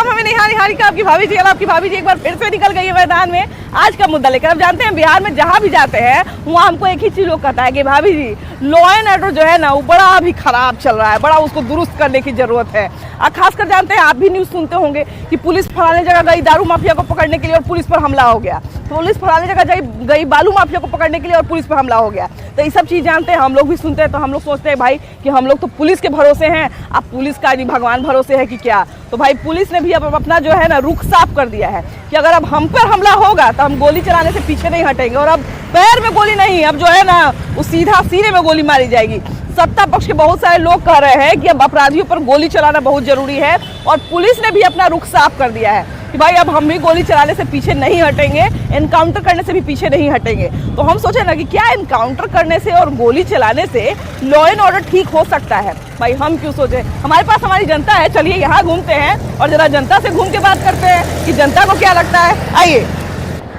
नाम हमें निहारिका, आपकी भाभी जी। आपकी भाभी जी एक बार फिर से निकल गई है मैदान में आज का मुद्दा लेकर। अब जानते हैं बिहार में जहाँ भी जाते हैं वहाँ हमको एक ही चीज लोग कहता है कि भाभी जी लॉ एंड ऑर्डर जो है ना वो बड़ा अभी खराब चल रहा है, बड़ा उसको दुरुस्त करने की जरूरत है। खासकर जानते हैं, आप भी न्यूज सुनते होंगे कि पुलिस फलाने जगह गई दारू माफिया को पकड़ने के लिए और पुलिस पर हमला हो गया, पुलिस फलाने जगह गई बालू माफिया को पकड़ने के लिए और पुलिस पर हमला हो गया। तो ये सब चीज जानते हैं, हम लोग भी सुनते हैं, तो हम लोग सोचते हैं भाई कि हम लोग तो पुलिस के भरोसे हैं, अब पुलिस का नहीं भगवान भरोसे है कि क्या। तो भाई पुलिस ने भी अब अपना जो है ना रुख साफ कर दिया है कि अगर अब हम पर हमला होगा तो हम गोली चलाने से पीछे नहीं हटेंगे, और अब पैर में गोली नहीं, अब जो है ना वो सीधा सीने में गोली मारी जाएगी। सत्ता पक्ष के बहुत सारे लोग कह रहे हैं कि अब अपराधियों पर गोली चलाना बहुत जरूरी है, और पुलिस ने भी अपना रुख साफ कर दिया है कि भाई अब हम भी गोली चलाने से पीछे नहीं हटेंगे, एनकाउंटर करने से भी पीछे नहीं हटेंगे। तो हम सोचे ना कि क्या एनकाउंटर करने से और गोली चलाने से लॉ एंड ऑर्डर ठीक हो सकता है? भाई हम क्यों सोचे, हमारे पास हमारी जनता है। चलिए यहाँ घूमते हैं और जरा जनता से घूम के बात करते हैं कि जनता को क्या लगता है। आइए।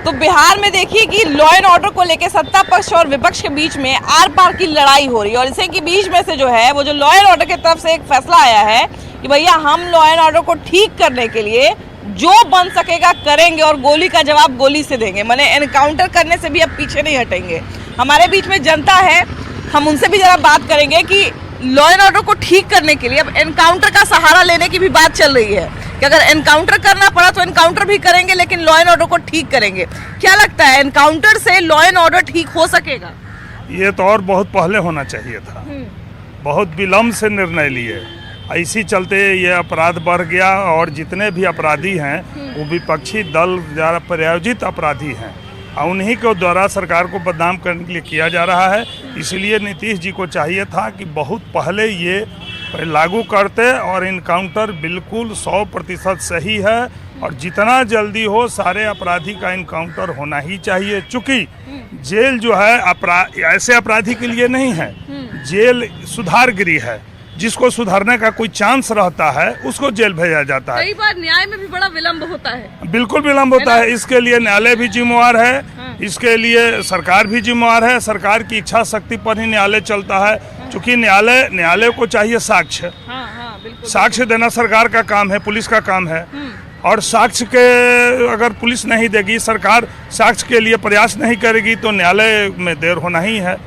तो बिहार में देखिए कि लॉ एंड ऑर्डर को लेकर सत्ता पक्ष और विपक्ष के बीच में आर पार की लड़ाई हो रही है, और इसी के बीच में से जो है वो जो लॉ एंड ऑर्डर की तरफ से एक फैसला आया है कि भैया हम लॉ एंड ऑर्डर को ठीक करने के लिए जो बन सकेगा करेंगे, और गोली का जवाब गोली से देंगे, माने एनकाउंटर करने से भी अब पीछे नहीं हटेंगे। हमारे बीच में जनता है, हम उनसे भी जरा बात करेंगे कि लॉ एंड ऑर्डर को ठीक करने के लिए अब एनकाउंटर का सहारा लेने की भी बात चल रही है कि अगर एनकाउंटर करना पड़ा तो एनकाउंटर भी करेंगे, लेकिन लॉ एंड ऑर्डर को ठीक करेंगे। क्या लगता है, एनकाउंटर से लॉ एंड ऑर्डर ठीक हो सकेगा? ये तो और बहुत पहले होना चाहिए था, बहुत विलम्ब से निर्णय लिए, इसी चलते ये अपराध बढ़ गया, और जितने भी अपराधी हैं वो विपक्षी दल द्वारा प्रायोजित अपराधी हैं, और उन्हीं के द्वारा सरकार को बदनाम करने के लिए किया जा रहा है। इसलिए नीतीश जी को चाहिए था कि बहुत पहले ये लागू करते, और इनकाउंटर बिल्कुल 100% सही है, और जितना जल्दी हो सारे अपराधी का इनकाउंटर होना ही चाहिए। चूँकि जेल जो है ऐसे अपराधी के लिए नहीं है, जेल सुधार गृह है, जिसको सुधारने का कोई चांस रहता है उसको जेल भेजा जाता है। कई बार न्याय में भी बड़ा विलम्ब होता है। बिल्कुल विलम्ब होता है, इसके लिए न्यायालय भी जिम्मेवार है, इसके लिए सरकार भी जिम्मेवार है। सरकार की इच्छा शक्ति पर ही न्यायालय चलता है, क्योंकि न्यायालय को चाहिए साक्ष्य, साक्ष्य देना सरकार का काम है, पुलिस का काम है, और साक्ष्य के अगर पुलिस नहीं देगी, सरकार साक्ष्य के लिए प्रयास नहीं करेगी, तो न्यायालय में देर होना ही है।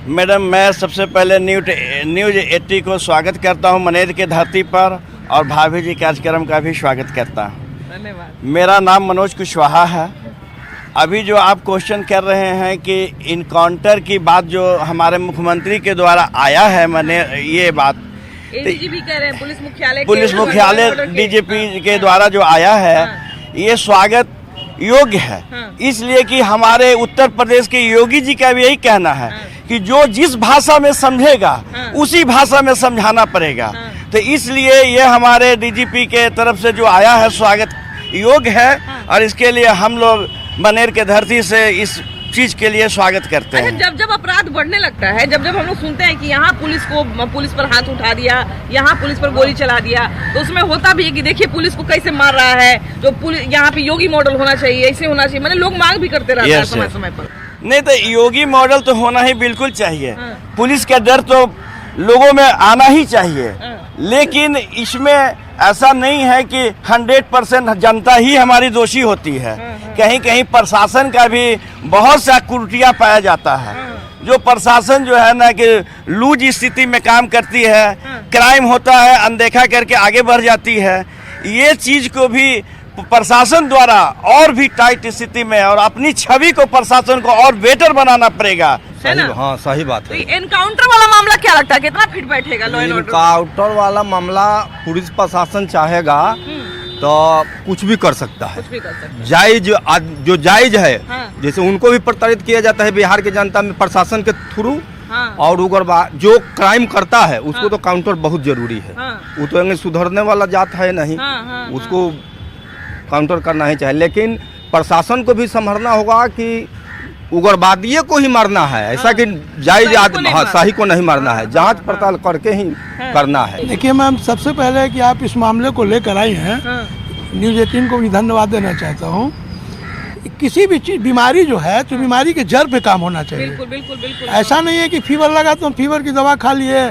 मैडम, मैं सबसे पहले न्यूज 80 को स्वागत करता हूं मनेर के धरती पर, और भाभी जी कार्यक्रम का भी स्वागत करता हूं। धन्यवाद। मेरा नाम मनोज कुशवाहा है। अभी जो आप क्वेश्चन कर रहे हैं कि इनकाउंटर की बात जो हमारे मुख्यमंत्री के द्वारा आया है, मैंने ये बात एडीजी भी कह रहे हैं, पुलिस मुख्यालय डीजीपी के द्वारा जो आया है, ये स्वागत योग्य है। इसलिए कि हमारे उत्तर प्रदेश के योगी जी का भी यही कहना है कि जो जिस भाषा में समझेगा उसी भाषा में समझाना पड़ेगा। तो इसलिए ये हमारे डीजीपी के तरफ से जो आया है स्वागत योग्य है, और इसके लिए हम लोग मनेर के धरती से इस चीज के लिए स्वागत करते हैं। जब जब अपराध बढ़ने लगता है, जब जब हम लोग सुनते हैं कि यहाँ पुलिस पर हाथ उठा दिया, यहाँ पुलिस पर गोली चला दिया, तो उसमें होता भी है कि देखिए पुलिस को कैसे मार रहा है, जो पुलिस यहाँ पे योगी मॉडल होना चाहिए, ऐसे होना चाहिए, मैंने लोग मांग भी करते रहते हैं समय समय पर। नहीं तो योगी मॉडल तो होना ही बिल्कुल चाहिए, पुलिस का डर तो लोगों में आना ही चाहिए, लेकिन इसमें ऐसा नहीं है कि 100% जनता ही हमारी दोषी होती है। कहीं कहीं प्रशासन का भी बहुत सा त्रुटियां पाया जाता है। जो प्रशासन जो है ना कि लूज स्थिति में काम करती है, क्राइम होता है अनदेखा करके आगे बढ़ जाती है। ये चीज को भी प्रशासन द्वारा और भी टाइट स्थिति में, और अपनी छवि को प्रशासन को और बेटर बनाना पड़ेगा। हाँ, सही बात है। एनकाउंटर वाला मामला क्या लगता है, कितना फिट बैठेगा लॉ एंड ऑर्डर? एनकाउंटर वाला मामला पुलिस प्रशासन चाहेगा तो कुछ भी कर सकता है, जायज जो जायज है। जैसे उनको भी प्रताड़ित किया जाता है बिहार की जनता में प्रशासन के थ्रू, और उग्रवाद जो क्राइम करता है उसको तो काउंटर बहुत जरूरी है। वो तो सुधरने वाला जात है नहीं, उसको काउंटर करना ही चाहिए, लेकिन प्रशासन को भी संभलना होगा कि उग्रवादियों को ही मारना है, ऐसा कि जायज सही को नहीं मारना है, जांच पड़ताल करके ही करना है। देखिए मैम, सबसे पहले कि आप इस मामले को लेकर आई हैं, न्यूज़ 18 को भी धन्यवाद देना चाहता हूँ। किसी भी चीज बीमारी जो है तो बीमारी के जड़ पे काम होना चाहिए। बिल्कुल बिल्कुल बिल्कुल। ऐसा नहीं है कि फीवर लगा तो हम फीवर की दवा खा लिए,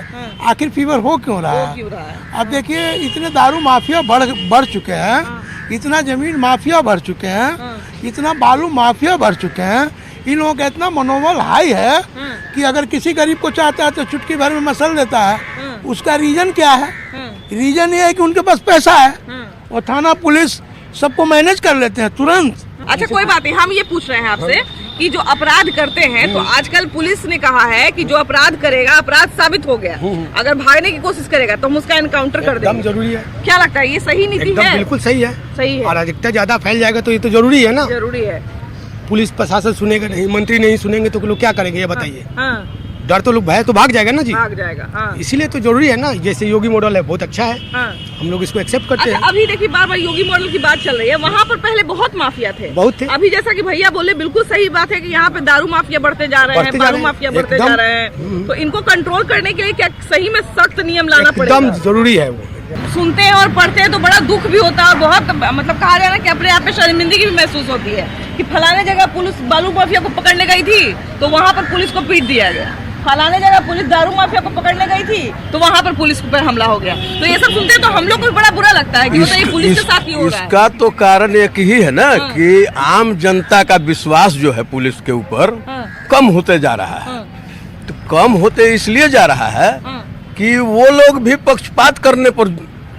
आखिर फीवर हो क्यों रहा है? अब देखिए इतने दारू माफिया बढ़ चुके हैं इतना जमीन माफिया भर चुके हैं, इतना बालू माफिया भर चुके हैं, इन लोगों का इतना मनोबल हाई है कि अगर किसी गरीब को चाहता है तो चुटकी भर में मसल देता है। उसका रीजन क्या है? रीजन ये है कि उनके पास पैसा है और थाना पुलिस सबको मैनेज कर लेते हैं तुरंत। अच्छा कोई बात नहीं, हम ये पूछ रहे हैं आपसे कि जो अपराध करते हैं तो आजकल पुलिस ने कहा है कि जो अपराध करेगा, अपराध साबित हो गया, अगर भागने की कोशिश करेगा तो हम उसका एनकाउंटर कर देंगे। जरूरी है। क्या लगता है ये सही नीति है? बिल्कुल सही है। सही है। और अधिकता ज्यादा फैल जाएगा तो ये तो जरूरी है ना। जरूरी है। पुलिस प्रशासन सुनेगा नहीं, मंत्री नहीं सुनेंगे तो लोग क्या करेंगे ये बताइए। हाँ, डर तो लोग भय तो भाग जाएगा ना जी। भाग जाएगा। हाँ। इसीलिए तो जरूरी है ना। जैसे योगी मॉडल है बहुत अच्छा है, हाँ। हम लोग इसको एक्सेप्ट करते अच्छा हैं। अभी देखिए बार बार योगी मॉडल की बात चल रही है, वहाँ पर पहले बहुत माफिया थे, बहुत थे। अभी जैसा कि भैया बोले बिल्कुल सही बात है कि यहाँ पे दारू माफिया बढ़ते जा रहे हैं, बालू माफिया बढ़ते जा रहे हैं, तो इनको कंट्रोल करने के लिए क्या सही में सख्त नियम लाना पड़ेगा? एकदम जरूरी है वो। सुनते हैं और पढ़ते हैं तो बड़ा दुख भी होता है और बहुत मतलब कहा जा रहा है कि अपने आप में शर्मिंदगी भी महसूस होती है कि फलाने जगह पुलिस बालू माफिया को पकड़ने गई थी तो वहाँ पर पुलिस को पीट दिया गया, फलाने जगह पुलिस दारू माफिया को पकड़ने गई थी तो वहाँ पर पुलिस पर हमला हो गया। तो ये सब सुनते हैं तो हम लोग को बड़ा बुरा लगता है कि मतलब ये पुलिस के साथ ही हो रहा है। इसका तो कारण एक ही है ना कि आम जनता का विश्वास जो है पुलिस के ऊपर कम होते जा रहा है। तो कम होते इसलिए जा रहा है कि वो लोग भी पक्षपात करने पर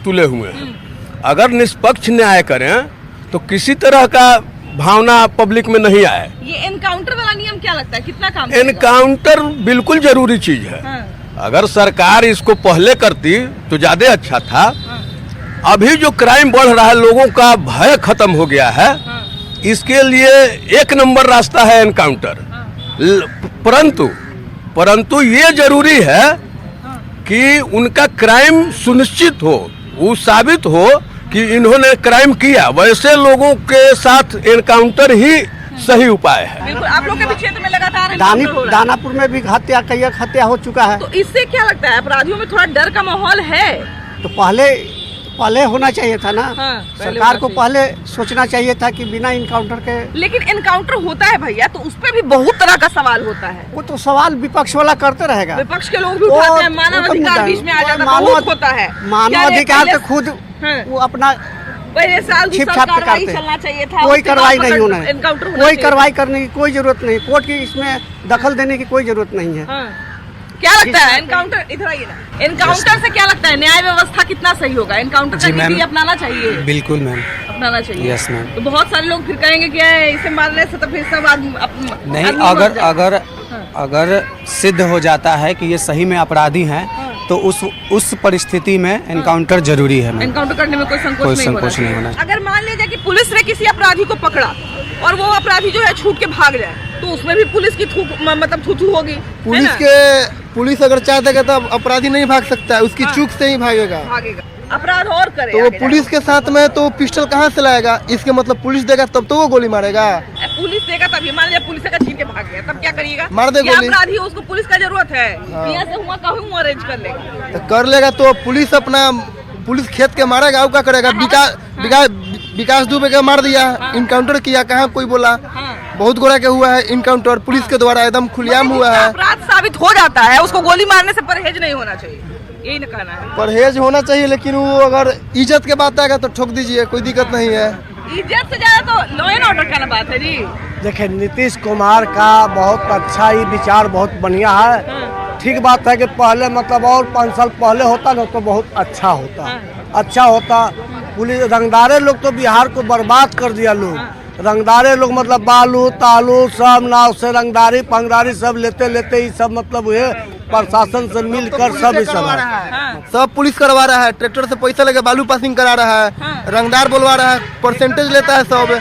तुले हुए हैं। अगर निष्पक्ष न्याय करें तो किसी तरह का भावना पब्लिक में नहीं आए। ये एनकाउंटर वाला नियम क्या लगता है कितना काम करेगा? एनकाउंटर बिल्कुल जरूरी चीज है। अगर सरकार इसको पहले करती तो ज्यादा अच्छा था। अभी जो क्राइम बढ़ रहा है, लोगों का भय खत्म हो गया है, इसके लिए एक नंबर रास्ता है एनकाउंटर। परंतु ये जरूरी है कि उनका क्राइम सुनिश्चित हो, वो साबित हो कि इन्होंने क्राइम किया। वैसे लोगों के साथ एनकाउंटर ही सही उपाय है। बिल्कुल। आप लोग के भी क्षेत्र में लगातार एनकाउंटर हो रहा है। दानापुर में भी हत्या कई हत्या हो चुका है। तो इससे क्या लगता है अपराधियों में थोड़ा डर का माहौल है? तो पहले होना चाहिए था ना। सरकार को पहले सोचना चाहिए था कि बिना इनकाउंटर के। लेकिन एनकाउंटर होता है भैया तो उस पर भी बहुत तरह का सवाल होता है। वो तो सवाल विपक्ष वाला करते रहेगा। विपक्ष के लोग भी उठाते हैं, मानवाधिकार बीच में आ जाता है, बहुत होता है। मानवाधिकार तो खुद वो अपना पहले साल छिप छाप के करते चलना चाहिए था, कोई कार्रवाई नहीं होना है, एनकाउंटर कोई कार्रवाई करने की कोई जरूरत नहीं, कोर्ट की इसमें दखल देने की कोई जरूरत नहीं है। क्या लगता है एनकाउंटर, इधर आइए ना, एनकाउंटर से क्या लगता है न्याय व्यवस्था कितना सही होगा? एनकाउंटर का नीति अपनाना चाहिए। बिल्कुल मैम, अपनाना चाहिए। Yes ma'am. तो बहुत सारे लोग फिर कहेंगे कि इसे मारने से तो फिर सब नहीं, अगर सिद्ध हो जाता है कि ये सही में अपराधी हैं तो उस परिस्थिति में एनकाउंटर जरूरी है। एनकाउंटर करने में कोई संकोच नहीं होना। अगर मान लीजिए कि पुलिस ने किसी अपराधी को पकड़ा और वो अपराधी जो है छूट के भाग जाए तो उसमें भी पुलिस की थू होगी। पुलिस अगर चाह देगा तो अपराधी नहीं भाग सकता है, उसकी चूक से ही भागेगा अपराध और करे। तो वो पुलिस के साथ में तो पिस्टल कहाँ से लाएगा? इसके मतलब पुलिस देगा तब तो वो गोली मारेगा। पुलिस देगा तभी, मान लिया पुलिस का छीन के भाग गया तब क्या करिएगा? मार दे गोली। अपराधी है उसको पुलिस का जरूरत है, यहाँ से हुआ कहूँ अरेंज कर लेगा। तो कर लेगा तो पुलिस खेत के मारेगा, क्या करेगा? विकास दुबे का मार दिया, इनकाउंटर किया, कहाँ कोई बोला? बहुत गोरा के हुआ है इनकाउंटर, पुलिस के द्वारा एकदम खुलेआम हुआ है। अपराध साबित हो जाता है, उसको गोली मारने से परहेज नहीं होना चाहिए, यही न कहना है। परहेज होना चाहिए, लेकिन वो अगर इज्जत के बात आएगा तो ठोक दीजिए, कोई दिक्कत नहीं है। इज्जत से ज्यादा तो लॉ एंड ऑर्डर का बात है जी। देखिए नीतीश कुमार का बहुत अच्छा ही विचार, बहुत बढ़िया है। ठीक बात है कि पहले मतलब और 5 साल पहले होता ना तो बहुत अच्छा होता। पुलिस रंगदारे लोग तो बिहार को बर्बाद कर दिया। लोग रंगदारे लोग मतलब बालू तालू सब नाव से रंगदारी पंगदारी सब लेते ही सब मतलब हुए प्रशासन से मिलकर सब पुलिस करवा रहा है, ट्रैक्टर से पैसा लेके बालू पासिंग करा रहा है, रंगदार बोलवा रहा है, परसेंटेज लेता है सब।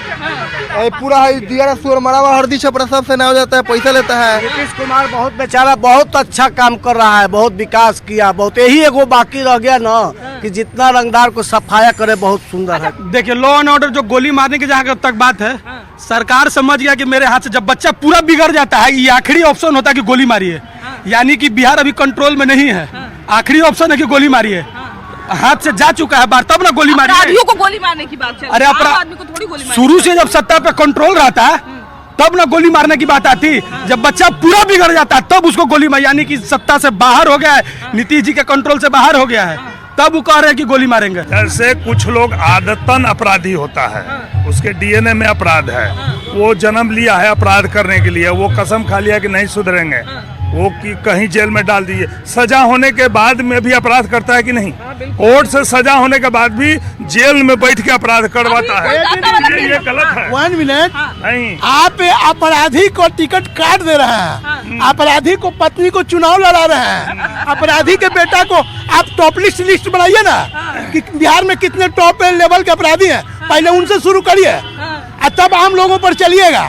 पूरा दियारा सुअर मरावा हरदी छपरा सब से ना हो जाता है, पैसा लेता है। नीतीश कुमार बहुत बेचारा बहुत अच्छा काम कर रहा है, बहुत विकास किया, बहुत यही एगो बाकी रह गया ना कि जितना रंगदार को सफाया करे बहुत सुंदर है। देखिए लॉ एंड ऑर्डर जो गोली मारने की जहाँ तक बात है, सरकार समझ गया कि मेरे हाथ से जब बच्चा पूरा बिगड़ जाता है ये आखिरी ऑप्शन होता है कि गोली मारिए, यानी कि बिहार अभी कंट्रोल में नहीं है, आखिरी ऑप्शन है कि गोली मारिए। हाथ से जा चुका है बार तब ना गोली मारिए। अपराधियों को गोली मारने की बात चल रही है, अरे आदमी को थोड़ी गोली मारनी। शुरू से जब सत्ता पे कंट्रोल रहता है तब ना गोली मारने की बात आती, जब बच्चा पूरा बिगड़ जाता है तब उसको गोली मार, यानी कि सत्ता से बाहर हो गया है, नीतीश जी के कंट्रोल से बाहर हो गया है, तब वो कह रहे हैं कि गोली मारेंगे। जैसे कुछ लोग आदतन अपराधी होता है, उसके डीएनए में अपराध है, वो जन्म लिया है अपराध करने के लिए, वो कसम खा लिया कि नहीं सुधरेंगे, वो कि कहीं जेल में डाल दीजिए, सजा होने के बाद में भी अपराध करता है कि नहीं? कोर्ट से सजा होने के बाद भी जेल में बैठ के अपराध करवाता है, ये गलत है। 1 मिनट, नहीं, आप अपराधी को टिकट काट दे रहे हैं, अपराधी को पत्नी को चुनाव लड़ा रहे हैं, अपराधी के बेटा को आप टॉप लिस्ट बनाइए ना कि बिहार में कितने टॉप लेवल के अपराधी हैं, पहले उनसे शुरू करिए और तब आम लोगों पर चलिएगा।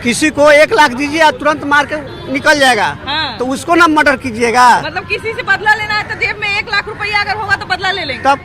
किसी को 1 लाख दीजिए और तुरंत मार के निकल जाएगा, तो उसको ना मर्डर कीजिएगा। मतलब किसी से बदला लेना है तो जेब में 1 लाख रुपया अगर होगा तो बदला ले लेंगे। तब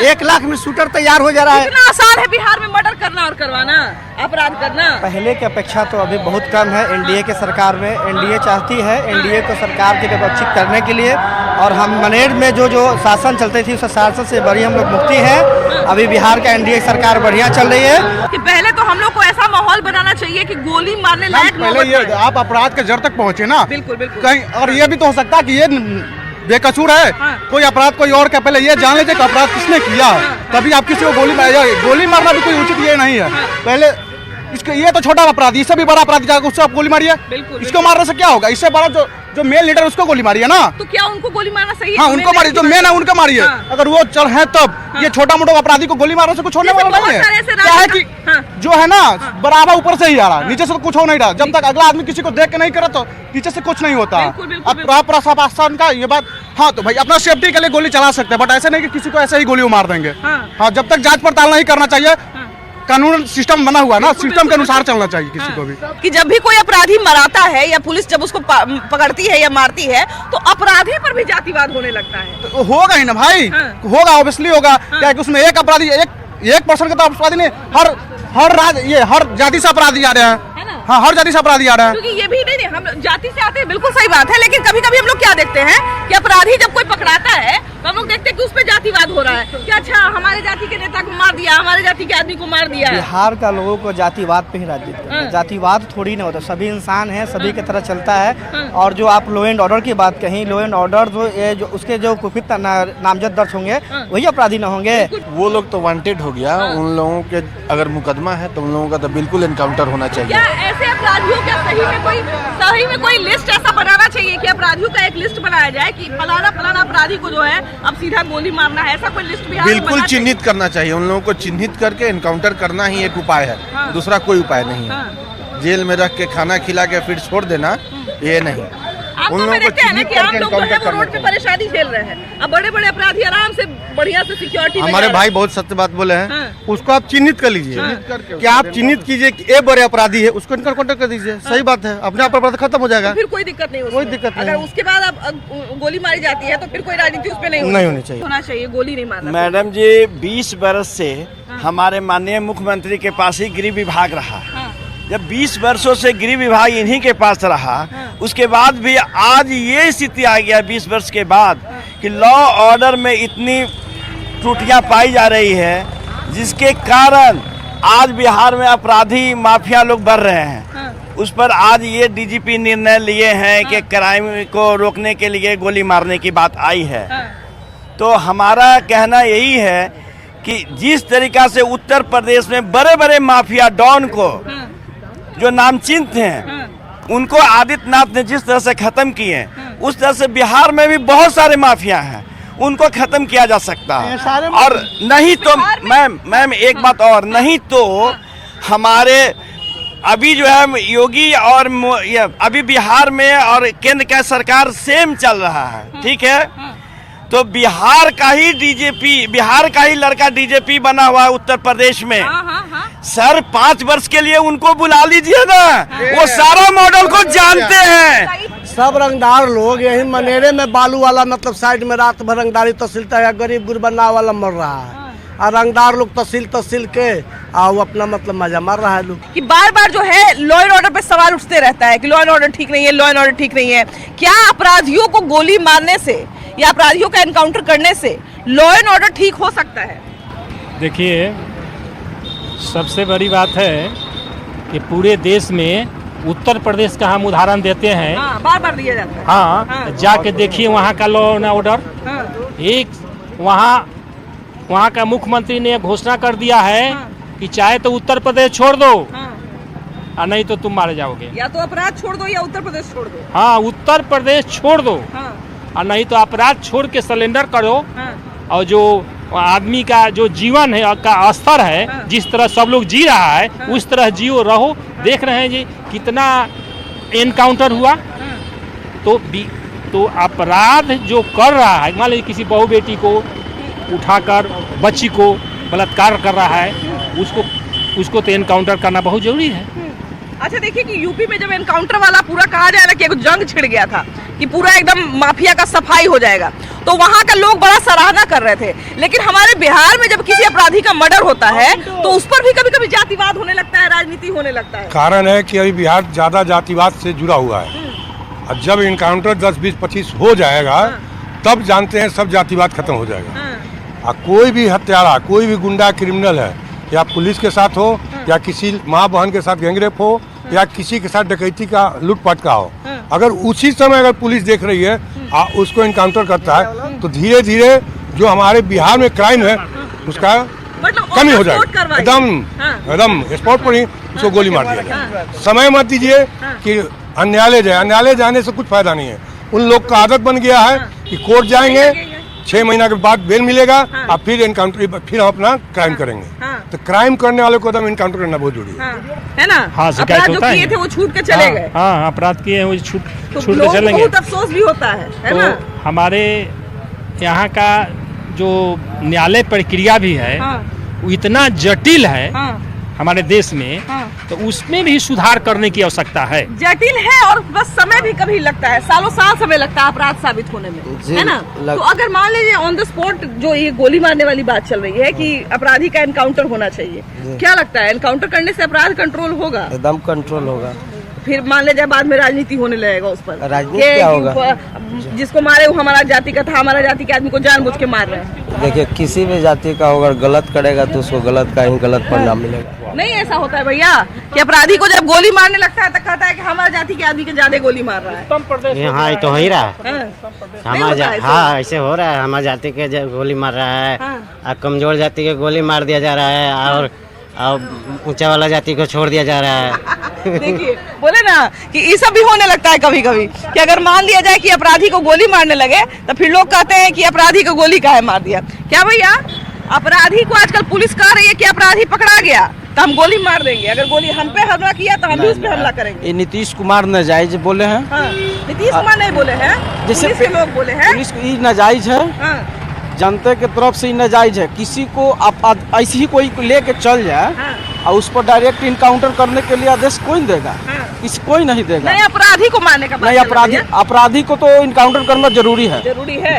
1 लाख में शूटर तैयार हो जा रहा है। इतना आसान है बिहार में मर्डर करना और करवाना, अपराध करना। पहले की अपेक्षा तो अभी बहुत कम है एनडीए के सरकार में। एनडीए चाहती है एनडीए को सरकार की विपक्षित करने के लिए, और हम मनेर में जो शासन चलते थी उस शासन से बड़ी हम लोग मुक्ति है। अभी बिहार का एनडीए सरकार बढ़िया चल रही है। कि पहले तो हम लोग को ऐसा माहौल बनाना चाहिए कि गोली मारने लायक पहले ये आप अपराध के जड़ तक पहुँचे ना। बिल्कुल बिल्कुल। कहीं और ये भी तो हो सकता है कि ये बेकसूर है, कोई अपराध कोई और का, पहले ये जान लीजिए कि अपराध किसने किया है, तभी आप किसी को गोली मारना भी कोई उचित ये नहीं है। पहले इसके ये तो छोटा अपराधी, इससे भी बड़ा अपराधी जाकर उससे आप गोली मारिए, इसको मारने से क्या होगा? इससे बड़ा जो मेन लीडर उसको गोली मारिए ना। तो क्या उनको गोली मारना सही है? हाँ, उनको मारिए, जो मेन है उनको मारिए। अगर वो चल है तब ये छोटा मोटा अपराधी को गोली मारने से कुछ होने वाला नहीं है। क्या है कि जो है ना बराबर ऊपर से ही आ रहा है, नीचे से कुछ हो नहीं रहा। जब तक अगला आदमी किसी को देख के नहीं करे तो नीचे से कुछ नहीं होता। अब प्रशासन का ये बात, हाँ तो भाई अपना सेफ्टी के लिए गोली चला सकते हैं, बट ऐसे नहीं कि किसी को ऐसे ही गोली मार देंगे। हाँ, जब तक जांच पड़ताल नहीं करना चाहिए, कानून सिस्टम बना हुआ ना, सिस्टम के अनुसार चलना चाहिए किसी को भी। कि जब भी कोई अपराधी मराता है या पुलिस जब उसको पकड़ती है या मारती है तो अपराधी पर भी जातिवाद होने लगता है। तो होगा ही ना भाई, होगा, ऑब्वियसली होगा। क्या है कि उसमें एक अपराधी एक पर्सन का तो अपराधी नहीं, हर जाति से अपराधी आ रहे हैं। हाँ, हर जाति से अपराधी आ रहा है। क्योंकि ये भी नहीं, हम जाति से आते हैं, बिल्कुल सही बात है, लेकिन कभी कभी हम लोग क्या देखते हैं कि अपराधी जब कोई पकड़ाता है तो हम लोग देखते हैं कि उस पर जातिवाद हो रहा है कि अच्छा हमारे जाति के नेता को मार दिया, हमारे जाति के आदमी को मार दिया। बिहार का लोगों को जातिवाद पे ही राजनीति है। जातिवाद थोड़ी ना होता, सभी इंसान है, सभी की तरह चलता है। और जो आप लॉ एंड ऑर्डर की बात कहीं, लॉ एंड ऑर्डर जो उसके जो कुपित नामजद दर्ज होंगे वही अपराधी न होंगे। वो लोग तो वांटेड हो गया, उन लोगों के अगर मुकदमा है तो उन लोगों का तो बिल्कुल एनकाउंटर होना चाहिए। ऐसे अपराधियों का सही में कोई लिस्ट ऐसा बनाना चाहिए कि अपराधियों का एक लिस्ट बनाया जाए कि फलाना फलाना अपराधी को जो है अब सीधा गोली मारना है, ऐसा कोई लिस्ट बिहार में बिल्कुल चिन्हित करना चाहिए। उन लोगों को चिन्हित करके एनकाउंटर करना ही एक उपाय है, दूसरा कोई उपाय नहीं है। जेल में रख के खाना खिला के फिर छोड़ देना, ये नहीं। उन लोगों को चिन्हित करके एनकाउंटर करना। रोड पे परेशानी झेल रहे हैं, अब बड़े बड़े अपराधी आराम से बढ़िया से सिक्योरिटी। हमारे भाई बहुत सत्य बात बोले हैं, उसको आप चिन्हित कर लीजिए। क्या आप चिन्हित कीजिए कि ये बड़े अपराधी है, उसको एनकाउंटर कर दीजिए, सही बात है, अपने आप अपराध खत्म हो जाएगा, फिर कोई दिक्कत नहीं, कोई दिक्कत नहीं। अगर उसके बाद अब गोली मारी जाती है तो फिर कोई राजनीति उस पर नहीं होनी चाहिए, होना चाहिए, गोली नहीं मारना। मैडम जी, 20 वर्ष से हमारे माननीय मुख्यमंत्री के पास ही गृह विभाग रहा। जब 20 वर्षों से गृह विभाग इन्हीं के पास रहा, उसके बाद भी आज ये स्थिति आ गया 20 वर्ष के बाद कि लॉ ऑर्डर में इतनी त्रुटियां पाई जा रही है, जिसके कारण आज बिहार में अपराधी माफिया लोग बढ़ रहे हैं। उस पर आज ये डीजीपी निर्णय लिए हैं कि क्राइम को रोकने के लिए गोली मारने की बात आई है। तो हमारा कहना यही है कि जिस तरीका से उत्तर प्रदेश में बड़े बड़े माफिया डॉन को जो नामचिन्ह हैं उनको आदित्यनाथ ने जिस तरह से खत्म किए, उस तरह से बिहार में भी बहुत सारे माफिया हैं, उनको खत्म किया जा सकता है। और नहीं तो मैम एक बात और, नहीं तो हमारे अभी जो है योगी और अभी बिहार में और केंद्र का सरकार सेम चल रहा है, ठीक है? तो बिहार का ही डीजीपी, बिहार का ही लड़का डीजीपी बना हुआ है उत्तर प्रदेश में। सर 5 वर्ष के लिए उनको बुला लीजिए ना, वो सारा मॉडल को जानते हैं। सब रंगदार लोग यही मनेरे में बालू वाला मतलब साइड में रात भर रंगदारी तहसीलता है, गरीब गुरबन्ना वाला मर रहा है, और रंगदार लोग तहसील के वो अपना मतलब मजा मार रहा है लोग। कि बार बार जो है लॉ एंड ऑर्डर पे सवाल उठते रहता है कि लॉ एंड ऑर्डर ठीक नहीं है, लॉ एंड ऑर्डर ठीक नहीं है। क्या अपराधियों को गोली मारने से या अपराधियों का एनकाउंटर करने से लॉ एंड ऑर्डर ठीक हो सकता है? देखिए, सबसे बड़ी बात है कि पूरे देश में उत्तर प्रदेश का हम उदाहरण देते हैं, बार बार दिया जाता है। हाँ, जाके देखिए वहाँ का लॉ एंड ऑर्डर। वहाँ का मुख्यमंत्री ने घोषणा कर दिया है कि चाहे तो उत्तर प्रदेश छोड़ दो और नहीं तो तुम मारे जाओगे। या तो अपराध छोड़ दो या उत्तर प्रदेश छोड़ दो। हाँ, उत्तर प्रदेश छोड़ दो और नहीं तो अपराध छोड़ के सरेंडर करो। और जो आदमी का जो जीवन है का स्तर है, जिस तरह सब लोग जी रहा है उस तरह जियो रहो। देख रहे हैं जी कितना एनकाउंटर हुआ। तो अपराध जो कर रहा है, मान लीजिए किसी बहू बेटी को उठाकर बच्ची को बलात्कार कर रहा है, उसको तो एनकाउंटर करना बहुत जरूरी है। अच्छा देखिए कि यूपी में जब एनकाउंटर वाला पूरा कहा जाए ना कि एक जंग छिड़ गया था कि पूरा एकदम माफिया का सफाई हो जाएगा, तो वहाँ का लोग बड़ा सराहना कर रहे थे। लेकिन हमारे बिहार में जब किसी अपराधी का मर्डर होता है तो उस पर भी कभी कभी जातिवाद होने लगता है, राजनीति होने लगता है। कारण है कि अभी बिहार ज्यादा जातिवाद से जुड़ा हुआ है और जब इनकाउंटर 10, 20, 25 हो जाएगा तब जानते हैं सब जातिवाद खत्म हो जाएगा। और कोई भी हत्यारा, कोई भी गुंडा क्रिमिनल है, या पुलिस के साथ हो या किसी माँ बहन के साथ गैंगरेप हो या किसी के साथ डकैती का लूटपाट का हो, अगर उसी समय अगर पुलिस देख रही है उसको इनकाउंटर करता है तो धीरे धीरे जो हमारे बिहार में क्राइम है उसका कमी हो जाएगा। एकदम स्पॉट पर ही उसको गोली मार दिया जाए। समय मत दीजिए कि अन्यायालय जाए, अन्यायालय जाने से कुछ फायदा नहीं है। उन लोग का आदत बन गया है कि कोर्ट जाएंगे, 6 महीना के बाद बेल मिलेगा और फिर एनकाउंटर, फिर हम अपना क्राइम करेंगे। तो क्राइम करने वाले को एकदम एनकाउंटर करना बहुत जरूरी है ना। हाँ, अपराध जो किए थे वो छूट के चले गए। हाँ, अपराध किए हैं वो छूट के चलेंगे। बहुत अफसोस भी होता है ना। हमारे यहाँ का जो न्यायालय प्रक्रिया भी है वो इतना जटिल है हमारे देश में, तो उसमें भी सुधार करने की आवश्यकता है। जटिल है और बस समय भी कभी लगता है, सालों साल समय लगता है अपराध साबित होने में, है ना। तो अगर मान लीजिए ऑन द स्पॉट जो ये गोली मारने वाली बात चल रही है कि अपराधी का एनकाउंटर होना चाहिए, क्या लगता है एनकाउंटर करने से अपराध कंट्रोल होगा? एकदम कंट्रोल होगा। फिर मान लीजिए बाद में राजनीति होने लगेगा उस पर, राजनीति क्या होगा? जिसको मारे वो हमारा जाति का था, हमारा जाति के आदमी को जानबूझ के मार रहे हैं। देखिए किसी भी जाति का अगर गलत करेगा तो उसको गलत का ही गलत परिणाम मिलेगा। नहीं ऐसा होता है भैया कि अपराधी को जब गोली मारने लगता है तो कहता है कि हमारा जाति के आदमी के ज्यादा गोली मार रहा है। हाँ, ये तो हो ही रहा है। हाँ, ऐसे हो रहा है। हमारे जाति के गोली मार रहा है और कमजोर जाति के गोली मार दिया जा रहा है और ऊंचा वाला जाति को छोड़ दिया जा रहा है। देखिए बोले ना कि ये सब भी होने लगता है कभी कभी कि अगर मान लिया जाए कि अपराधी को गोली मारने लगे तो फिर लोग कहते हैं कि अपराधी को गोली काहे मार दिया। क्या भैया, अपराधी को आजकल पुलिस कह रही है कि अपराधी पकड़ा गया तो हम गोली मार देंगे, अगर गोली हम पे हमला किया तो हम भी उस पे हमला करेंगे। ये नीतीश कुमार नाजायज बोले हैं। नीतीश कुमार नहीं बोले हैं, पुलिस के लोग बोले हैं। पुलिस ये नाजायज है, जनता के तरफ से नाजायज है। किसी को ऐसे ही कोई लेके चल जाए और उस पर डायरेक्ट इनकाउंटर करने के लिए आदेश कोई देगा? कोई नहीं देगा। नहीं, अपराधी को मारने का नहीं, अपराधी को तो इनकाउंटर करना जरूरी है।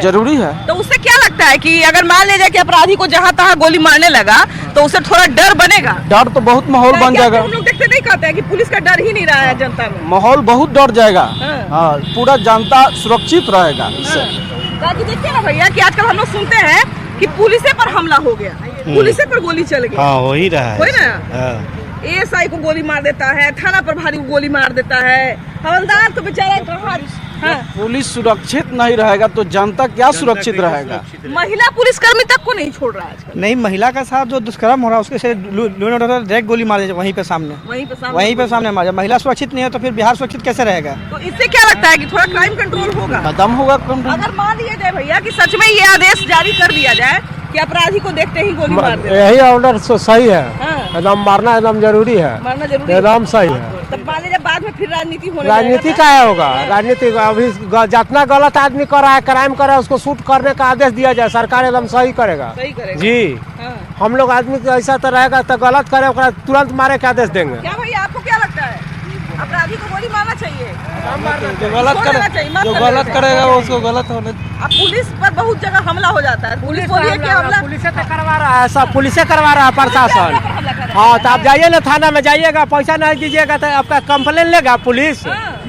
जरूरी है। तो उससे क्या लगता है कि अगर मान लीजिए कि अपराधी को जहाँ तहाँ गोली मारने लगा तो उससे थोड़ा डर बनेगा? डर तो बहुत माहौल बन जाएगा। हम लोग देखते नहीं कहते हैं कि पुलिस का डर ही नहीं रहा है जनता में। माहौल बहुत डर जाएगा। हाँ, पूरा जनता सुरक्षित रहेगा इससे। देखिए ना भैया कि आजकल हम लोग सुनते हैं कि पुलिस पर हमला हो गया, पुलिस पर गोली चल गई। हाँ, हो ही रहा है। ना एएसआई को गोली मार देता है, थाना प्रभारी को गोली मार देता है, हवलदार तो बेचारा कहाँ। पुलिस सुरक्षित नहीं रहेगा तो जनता क्या सुरक्षित रहेगा? महिला पुलिसकर्मी तक को नहीं छोड़ रहा है आजकल। नहीं, महिला का साथ जो दुष्कर्म हो रहा है उसके से डायरेक्ट गोली मार वहीं पे सामने मार। महिला सुरक्षित नहीं है तो फिर बिहार सुरक्षित कैसे रहेगा? तो इससे क्या लगता है कि थोड़ा क्राइम कंट्रोल होगा? खत्म होगा। अगर मान लिया जाए भैया कि सच में ये आदेश जारी कर दिया जाए कि अपराधी को देखते ही गोली मार दे, यही ऑर्डर सही है। एकदम मारना एकदम जरूरी है, मारना जरूरी एकदम सही है। तब मान लीजिए बाद में फिर राजनीति होने राजनीति क्या होगा? राजनीति अभी जितना गलत आदमी कर रहा है, क्राइम कर रहा है, उसको शूट करने का आदेश दिया जाए, सरकार एकदम सही करेगा। जी, हम लोग आदमी ऐसा तो रहेगा तो गलत करे तुरंत मारे के आदेश देंगे। क्या भैया आपको क्या लगता है अपराधी को गोली मारना चाहिए? जो गलत करेगा वो उसको गलत होने। अब पुलिस पर बहुत जगह हमला हो जाता है, पुलिस हमला पुलिस करवा रहा है, सब पुलिस करवा रहा है प्रशासन। हाँ, तो आप जाइए ना थाना में जाइएगा, पैसा नहीं दीजिएगा तो आपका कंप्लेन लेगा पुलिस।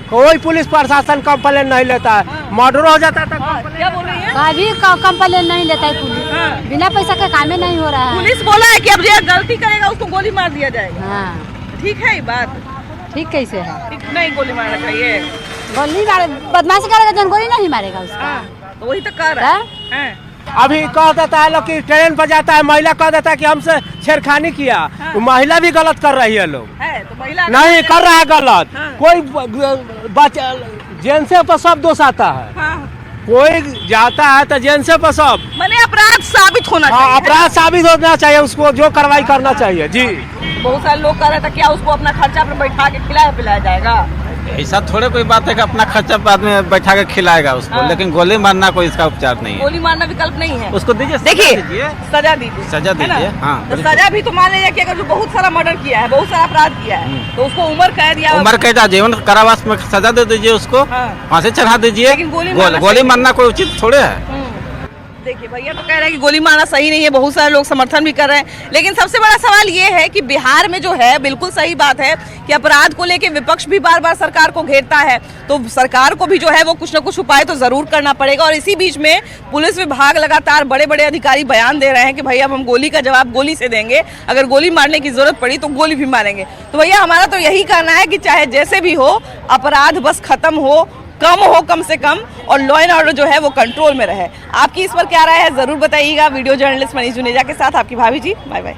कोई पुलिस प्रशासन कंप्लेन नहीं लेता है, मर्डर हो जाता है तो क्या बोल रही है? अभी कंप्लेन नहीं लेता है पुलिस, बिना पैसा का काम नहीं हो रहा है। पुलिस बोला है कि अब जो गलती करेगा उसको गोली मार दिया जाएगा। ठीक है ये बात? ठीक कैसे है? नहीं गोली मारना चाहिए। गोली बदमाशी करेगा जन गोली नहीं मारेगा उसका। तो वही तो कर रहा है। अभी कह देता है लोग कि ट्रेन पर जाता है महिला कह देता है कि हमसे छेड़खानी किया। वो महिला भी गलत कर रही है लोग तो महिला नहीं कर रहा है गलत। कोई जेंट्स पर सब दोष आता है। कोई जाता है तो जेंट्स पर सब मैंने अपराध साबित होना चाहिए। हाँ, अपराध साबित होना चाहिए, उसको जो कार्रवाई करना चाहिए जी। बहुत सारे लोग कह रहे थे क्या उसको अपना खर्चा पर बैठा के खिलाया पिलाया जाएगा? ऐसा थोड़े कोई बात है कि अपना खर्चा बाद में बैठा के खिलाएगा उसको। लेकिन गोली मारना कोई इसका उपचार नहीं है। गोली मारना विकल्प नहीं है। उसको दीजिए, देखिए सजा दीजिए, सजा दीजिए। हाँ, तो सजा भी तो मान लीजिए कि अगर जो बहुत सारा मर्डर किया है, बहुत सारा अपराध किया है, तो उसको उम्र कैद या उम्र कैद जीवन कारावास में सजा दे दीजिए उसको। फांसी चढ़ा दीजिए। लेकिन गोली मारना कोई उचित थोड़े है। देखिए भैया तो कह रहे हैं कि गोली मारना सही नहीं है, बहुत सारे लोग समर्थन भी कर रहे हैं। लेकिन सबसे बड़ा सवाल ये है कि बिहार में जो है, बिल्कुल सही बात है कि अपराध को लेके विपक्ष भी बार बार सरकार को घेरता है, तो सरकार को भी जो है वो कुछ न कुछ उपाय तो जरूर करना पड़ेगा। और इसी बीच में पुलिस विभाग लगातार बड़े बड़े अधिकारी बयान दे रहे हैं कि भाई अब हम गोली का जवाब गोली से देंगे, अगर गोली मारने की जरूरत पड़ी तो गोली भी मारेंगे। तो भैया हमारा तो यही कहना है कि चाहे जैसे भी हो, अपराध बस खत्म हो, कम हो कम से कम, और लॉ एंड ऑर्डर जो है वो कंट्रोल में रहे। आपकी इस पर क्या राय है जरूर बताइएगा। वीडियो जर्नलिस्ट मनीष जुनेजा के साथ आपकी भाभी जी। Bye bye.